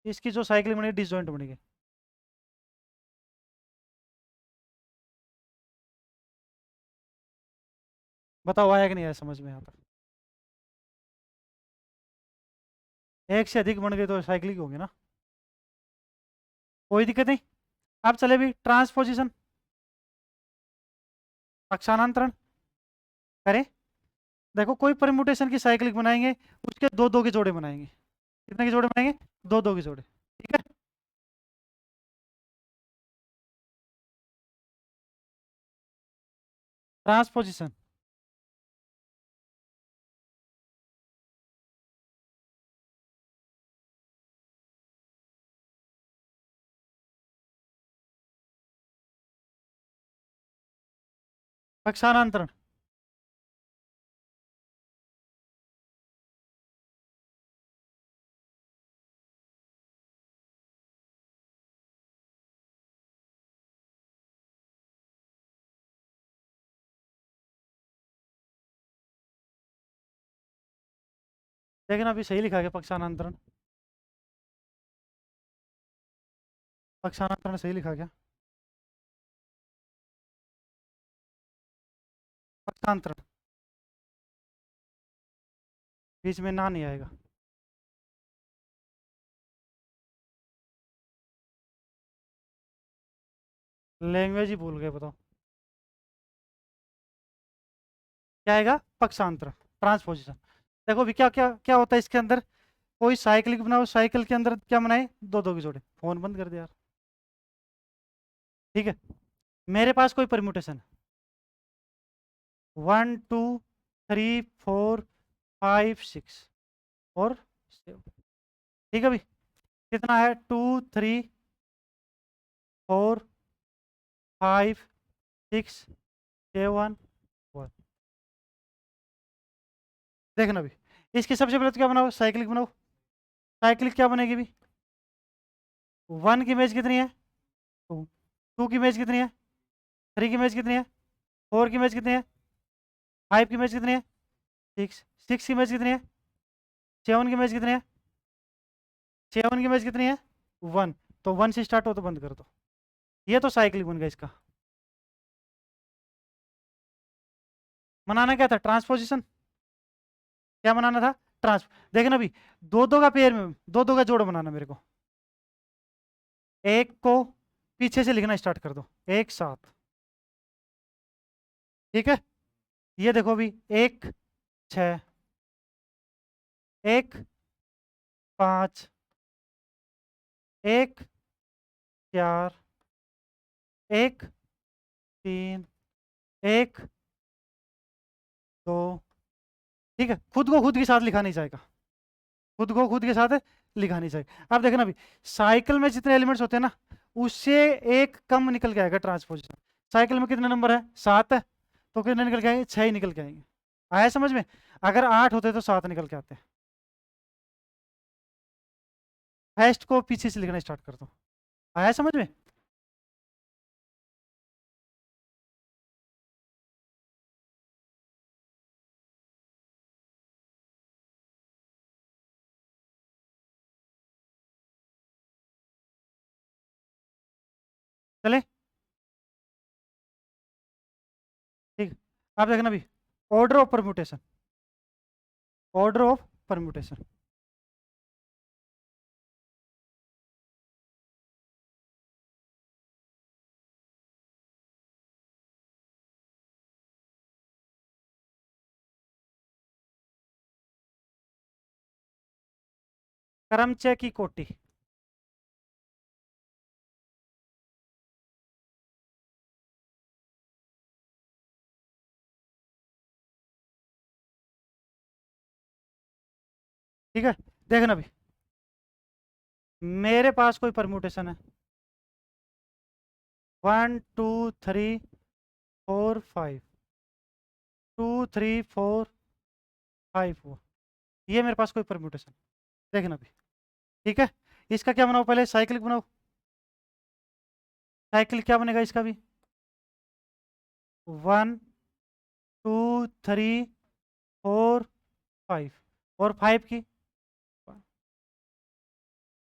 A: इसकी जो साइकिल बनेगी डिसजॉइंट बनेगी। बताओ आया कि नहीं आया समझ में, यहाँ तक एक से अधिक बन गए तो साइक्लिक होंगे ना, कोई दिक्कत नहीं। अब चले भी ट्रांसपोजिशन, पक्षांतरण करें। देखो कोई परम्यूटेशन की साइक्लिक बनाएंगे, उसके दो दो के जोड़े बनाएंगे, कितने के जोड़े बनाएंगे, दो दो के जोड़े, ठीक है। ट्रांसपोजिशन, पक्षांतरण, देखना अभी सही लिखा गया पक्षांतरण, पक्षांतरण सही लिखा गया, पक्षांतरण, बीच में ना नहीं आएगा। लैंग्वेज ही भूल गए, बताओ क्या आएगा? पक्षांतर, ट्रांसपोजिशन। देखो अभी क्या क्या क्या होता है इसके अंदर, कोई साइकिल बनाओ, साइकिल के अंदर क्या बनाए? दो दो के जोड़े। फोन बंद कर दे यार। ठीक है, मेरे पास कोई परम्यूटेशन है, 1 2 3 4 5 6 और 7। ठीक है अभी कितना है? 2 3 4 5 6 7 1। देखना अभी इसकी सबसे पहले तो क्या बनाओ? साइक्लिक बनाओ। साइक्लिक क्या बनेगी भी? 1 की इमेज कितनी है? 2। 2 की इमेज कितनी है? 3 की इमेज कितनी है? 4 की इमेज कितनी है? 5 की इमेज कितनी है? 6। 6 की इमेज कितनी है? 7 की इमेज कितनी है? 7 की इमेज कितनी है? 1। तो 1 से स्टार्ट हो तो बंद कर दो। ये तो साइक्लिक बन गया इसका। बनाना क्या था? ट्रांसपोजिशन। क्या बनाना था? ट्रांस। देखना अभी दो दो का पेयर में, दो दो का जोड़ बनाना मेरे को। एक को पीछे से लिखना स्टार्ट कर दो, एक साथ। ठीक है, ये देखो अभी 1 6, 1 5, 1 4, 1 3, 1 2। ठीक है, खुद को खुद के साथ लिखा नहीं जाएगा, खुद को खुद के साथ लिखा नहीं जाएगा। अब देखना अभी साइकिल में जितने एलिमेंट्स होते हैं ना, उससे एक कम निकल के आएगा ट्रांसपोजिशन। साइकिल में कितने नंबर है? 7 है, तो कितने निकल के आएंगे? 6 ही निकल के आएंगे। आया समझ में? अगर 8 होते तो 7 निकल के आते हैं। फर्स्ट को पीछे से लिखना स्टार्ट कर दो। आया समझ में? चले ठीक। अब देखना अभी order of permutation, order of permutation. क्रमचय की कोटि। ठीक है, देखना अभी मेरे पास कोई परम्यूटेशन है, 1 2 3 4 5, 2 3 4 5 4। ये मेरे पास कोई परम्यूटेशन, देखना अभी। ठीक है, इसका क्या बनाओ? पहले साइक्लिक बनाओ। साइकिल क्या बनेगा इसका भी? 1 2 3 4 5, और 5 की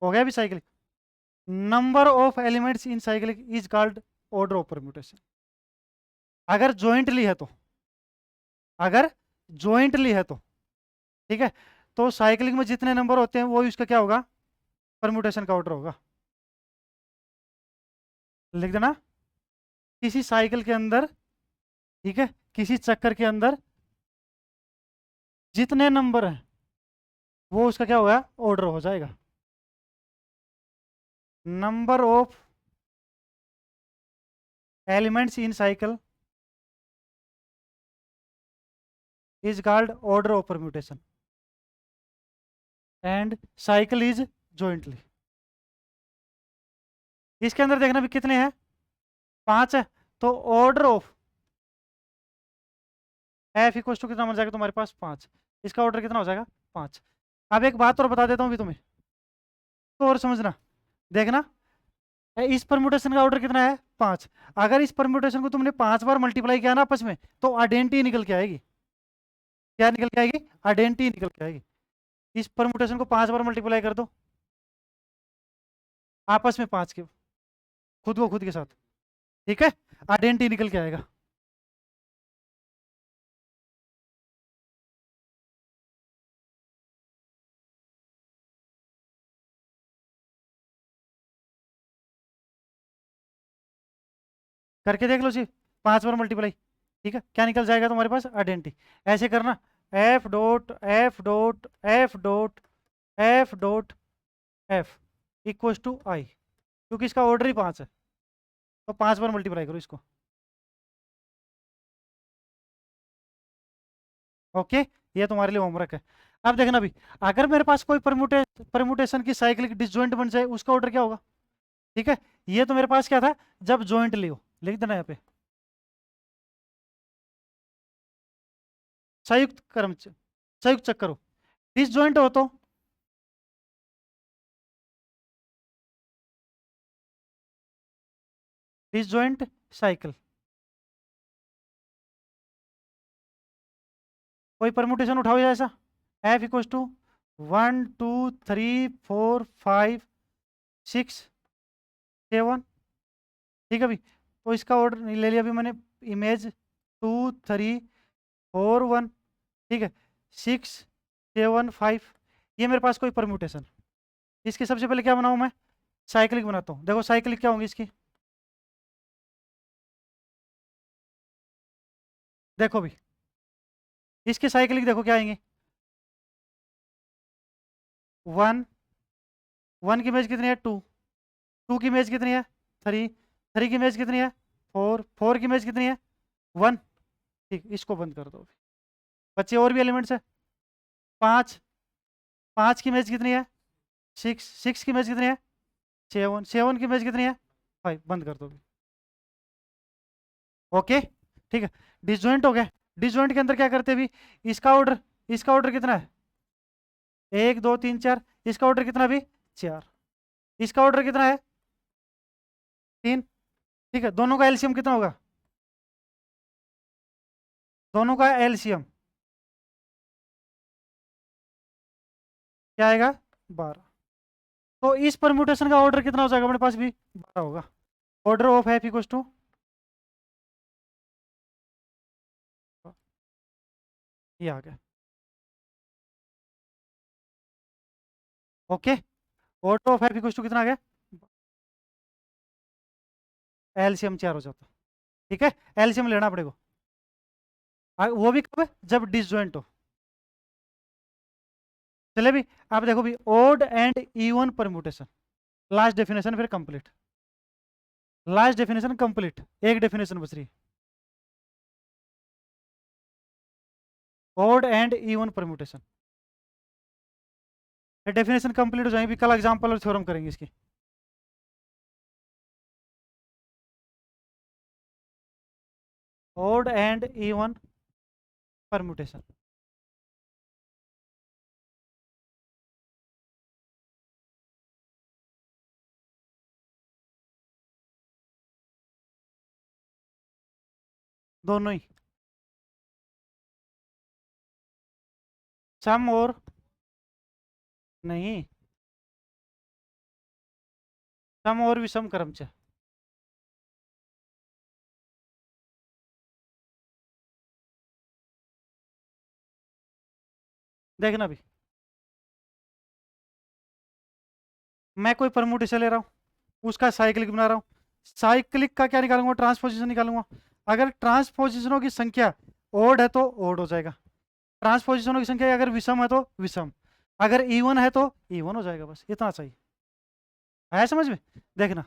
A: हो गया भी cyclic. Number of elements in cyclic is called order of permutation. अगर जॉइंटली है तो, अगर जॉइंटली है तो, ठीक है, तो साइक्लिक में जितने नंबर होते हैं वो उसका क्या होगा? परम्यूटेशन का ऑर्डर होगा। लिख देना, किसी साइकिल के अंदर, ठीक है, किसी चक्कर के अंदर जितने नंबर हैं वो उसका क्या होगा? ऑर्डर हो जाएगा। Number of elements in cycle is called order of permutation and cycle is jointly. इसके अंदर देखना भी कितने हैं? 5 है, तो order of F equal to कितना बन जाएगा तुम्हारे पास? 5। इसका ऑर्डर कितना हो जाएगा? 5। अब एक बात और बता देता हूँ भी तुम्हें, तो और समझना। देखना इस परम्यूटेशन का ऑर्डर कितना है? 5। अगर इस परम्यूटेशन को तुमने 5 बार मल्टीप्लाई किया ना आपस में, तो आइडेंटिटी निकल के आएगी। क्या निकल के आएगी? आइडेंटिटी निकल के आएगी। इस परमुटेशन को 5 बार मल्टीप्लाई कर दो आपस में, 5 के, खुद को खुद के साथ, ठीक है, आइडेंटिटी निकल के आएगा। करके देख लो जी, 5 बार मल्टीप्लाई, ठीक है, क्या निकल जाएगा तुम्हारे पास, आइडेंटिटी। ऐसे करना, F dot F dot F dot F dot F equals to I, क्योंकि इसका ऑर्डर ही 5 है, तो 5 बार मल्टीप्लाई करो इसको। ओके, ये तुम्हारे लिए होमवर्क है। अब देखना भी, अगर मेरे पास कोई परमुटेशन की साइक्लिक डिसजॉइंट बन जाए, उसका ऑर्डर क्या होगा, ठीक है। ये तो मेरे पास क्या था, जब जॉइंट लियो, लिख देना यहाँ पे, संयुक्त क्रम संयुक्त चक्कर हो, डिसजॉइंट हो तो डिसजॉइंट साइकिल। कोई परमुटेशन उठाओ ऐसा, एफ इक्वस टू 1 2 3 4 5 6 7, ठीक है। अभी तो इसका ऑर्डर ले लिया अभी मैंने, इमेज 2 3 4 1, ठीक है, 6 7 5, ये मेरे पास कोई परम्यूटेशन। इसकी सबसे पहले क्या बनाऊं मैं, साइक्लिक बनाता हूँ। देखो साइक्लिक क्या होंगी इसकी, देखो भी इसके साइक्लिक देखो क्या आएंगे, 1 1 की इमेज कितनी है, 2 2 की इमेज कितनी है, 3 3 की इमेज कितनी है, 4 4 की इमेज कितनी है, 1, ठीक, इसको बंद कर दो अभी। बच्चे और भी एलिमेंट्स है, 5 5 की इमेज कितनी है, 6 6 की इमेज कितनी है, 7 7 की इमेज कितनी है, 5, बंद कर दो अभी। ओके, ठीक है, डिसजॉइंट हो गया। डिसजॉइंट के अंदर क्या करते हैं अभी, इसका ऑर्डर कितना है, 1 2 3 4, इसका ऑर्डर कितना भी, 4, इसका ऑर्डर कितना है, 3, ठीक है। दोनों का एलसीएम कितना होगा, दोनों का एलसीएम क्या आएगा, 12। तो इस परम्यूटेशन का ऑर्डर कितना हो जाएगा अपने पास भी, 12 होगा। Order of F equal to, ये आ गया। Okay, order of F equal to कितना आ गया, एलसीएम 4 हो जाता, ठीक है। एलसीएम लेना पड़ेगा, वो भी कब है, जब डिसजॉइंट हो। चले भी, आप देखो भी, odd and even permutation, last definition फिर कंप्लीट, लास्ट डेफिनेशन कंप्लीट, एक डेफिनेशन बच रही है, odd and even permutation, definition complete हो जाएगी, कल एग्जांपल और थ्योरम करेंगे इसकी। ओड एंड इवन परम्यूटेशन, दोनों ही, सम और, नहीं, सम और विषम क्रमच, देखना भी, मैं कोई परम्यूटेशन ले रहा हूँ, उसका साइक्लिक बना रहा हूँ, साइक्लिक का क्या निकालूंगा, ट्रांसपोजिशन निकालूंगा। अगर ट्रांसपोजिशनों की संख्या ओड है तो ओड हो जाएगा, ट्रांसपोजिशनों की संख्या अगर विषम है तो विषम, अगर इवन है तो इवन हो जाएगा, बस इतना चाहिए। आया समझ में, देखना,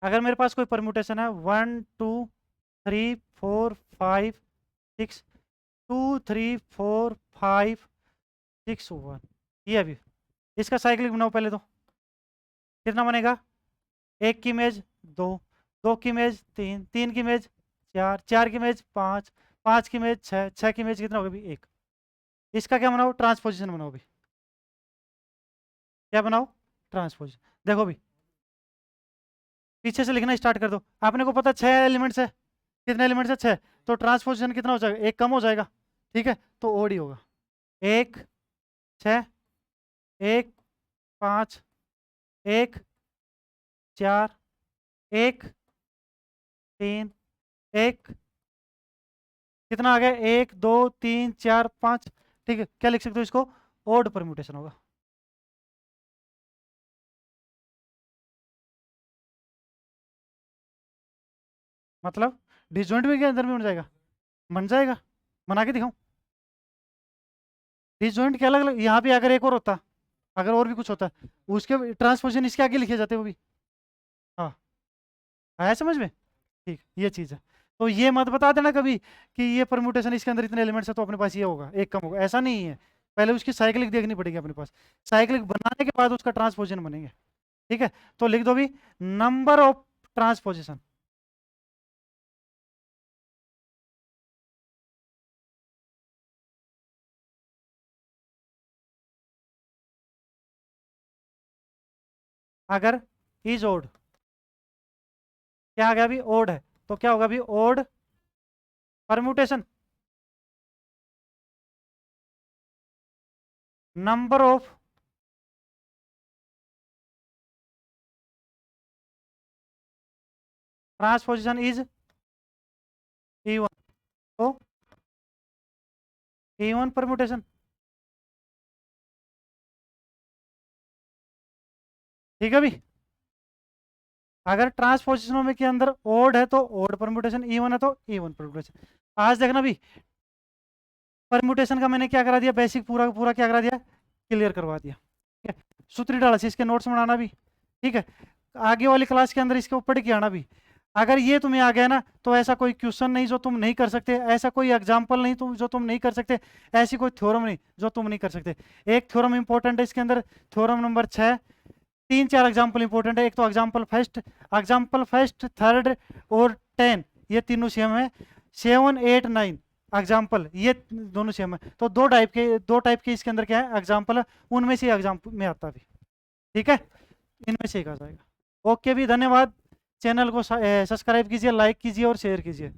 A: अगर मेरे पास कोई परम्यूटेशन है 1 2 3 4 5 6, 2 3 4 5 6 1, ये अभी इसका साइक्लिक बनाओ पहले तो, कितना बनेगा, एक की इमेज 2, 2 की इमेज 3, 3 की इमेज 4, 4 की इमेज 5, 5 की इमेज 6, 6 की इमेज कितना होगा भी, 1। इसका क्या बनाओ, ट्रांसपोजिशन बनाओ भी, क्या बनाओ, ट्रांसपोजिशन। देखो भी, पीछे से लिखना स्टार्ट कर दो, आपने को पता 6 एलिमेंट्स है, कितने एलिमेंट्स है, 6, तो ट्रांसपोजिशन कितना हो जाएगा, एक कम हो जाएगा, ठीक है, तो ओड ही होगा। 1 6 1 5 1 4 1 3 1, कितना आ गया, 1 2 3 4 5, ठीक है, क्या लिख सकते हो इसको, ओड परम्यूटेशन होगा। मतलब डिसजॉइंट में क्या अंदर में बन जाएगा, बन जाएगा, बना के दिखाऊं। डिसजॉइंट के अलग अलग, यहाँ पे अगर एक और होता, अगर और भी कुछ होता, उसके ट्रांसपोजिशन इसके आगे लिखे जाते वो भी। हाँ, आया समझ में, ठीक, ये चीज़ है। तो ये मत बता देना कभी कि ये परम्यूटेशन इसके अंदर इतने एलिमेंट्स है तो अपने पास ये होगा, एक कम होगा, ऐसा नहीं है। पहले उसकी साइक्लिक देखनी पड़ेगी अपने पास, साइक्लिक बनाने के बाद उसका ट्रांसपोजिशन बनेंगे, ठीक है। तो लिख दो भी नंबर ऑफ ट्रांसपोजिशन, अगर इज ओड, क्या आ गया अभी, ओड है, तो क्या होगा अभी, odd permutation, number of transposition is even, तो इवन परम्यूटेशन, ठीक है भी। अगर ट्रांसपोजिशनों में के अंदर ओड है तो ओड परम्यूटेशन, इवन है तो इवन परम्यूटेशन। आज देखना भी, परम्यूटेशन का मैंने क्या करा दिया, बेसिक पूरा का पूरा क्या करा दिया, क्लियर करवा दिया, ठीक है। सूत्री डाला इसके नोट्स बनाना भी, ठीक है। आगे वाली क्लास के अंदर इसके ऊपर की आना भी। अगर ये तुम्हें आ गया ना तो ऐसा कोई क्वेश्चन नहीं जो तुम नहीं कर सकते, ऐसा कोई एग्जाम्पल नहीं तुम जो तुम नहीं कर सकते, ऐसी कोई थ्योरम नहीं जो तुम नहीं कर सकते। एक थ्योरम इंपॉर्टेंट है इसके अंदर, थ्योरम नंबर 6, 3 4 एग्जाम्पल इंपॉर्टेंट है। एक तो एग्जाम्पल फर्स्ट, थर्ड और 10, ये तीनों सेम है। 7 8 9 एग्जाम्पल, ये दोनों सेम है। तो दो टाइप के इसके अंदर क्या है, एग्जाम्पल है, उनमें से एग्जाम्पल में आता भी, ठीक है, इनमें से एक आ जाएगा। ओके भी, धन्यवाद। चैनल को सब्सक्राइब कीजिए, लाइक कीजिए और शेयर कीजिए।